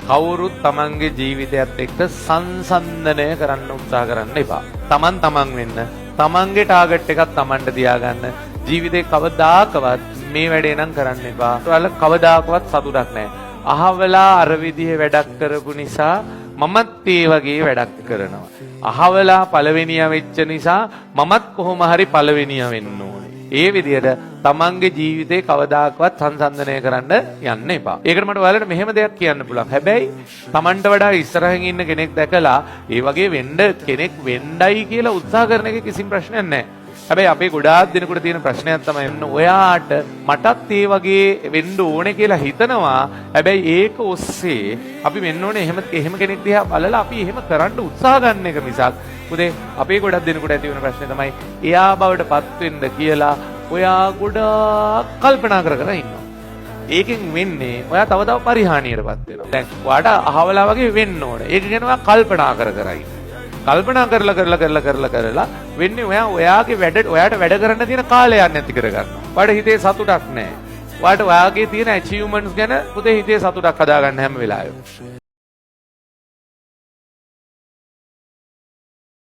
කවුරුත් තමන්ගේ ජීවිතයත් එක්ක සංසන්දනය කරන්න උත්සාහ කරන්න එපා. තමන් වෙන්න. තමන්ගේ ටාගට් එකක් තමන්ට තියාගන්න. ජීවිතේ කවදාකවත් මේ වැඩේ නම් කරන්න එපා. ඔයාලා කවදාකවත් සතුටක් නැහැ. අහවලා අර විදිහේ වැඩක් කරපු නිසා මමත් ඒ වගේ වැඩක් කරනවා. අහවලා පළවෙනියා වෙච්ච නිසා මමත් කොහොම හරි පළවෙනියා වෙන්න ඕනේ. ඒ විදිහට තමන්ගේ ජීවිතේ කවදාකවත් සංසන්දනය කරන්න යන්න එපා. ඒකට මට ඔයාලට මෙහෙම දෙයක් කියන්න පුළුවන්. හැබැයි තමන්ට වඩා ඉස්සරහින් ඉන්න කෙනෙක් දැකලා ඒ වගේ වෙන්න කෙනෙක් වෙන්නයි කියලා උත්සාහ කරන එක කිසිම ප්‍රශ්නයක් නැහැ. හැබැයි අපේ ගොඩාක් දෙනෙකුට තියෙන ප්‍රශ්නයක් තමයි ඔයාට මටත් ඒ වගේ වෙන්න ඕනේ කියලා හිතනවා. හැබැයි ඒක ඔස්සේ අපි වෙන්න ඕනේ එහෙම කෙනෙක් දිහා බලලා අපි එහෙම කරන්න උත්සාහ ගන්න එක මිසක් පුතේ අපේ ගොඩක් දෙනෙකුට ඇති වෙන ප්‍රශ්නේ තමයි එයා බවටපත් වෙන්න කියලා ඔයා ගොඩාක් කල්පනා කර ඉන්නවා. ඒකෙන් වෙන්නේ ඔයා තව පරිහානියටපත් වෙනවා. දැන් ඔයාට අහවලා වගේ වෙන්න ඕනේ. ඒක ගැන ඔයා කල්පනා කර ඉන්න. කල්පනා කරලා වෙන්නේ ඔයාගේ ඔයාට වැඩ කරන්න තියෙන කාලයක් නැති කර ගන්නවා. ඔයාට හිතේ සතුටක් නැහැ. ඔයාට ඔයාගේ තියෙන achievements ගැන පුතේ හිතේ සතුටක් හදාගන්න හැම වෙලාවෙම.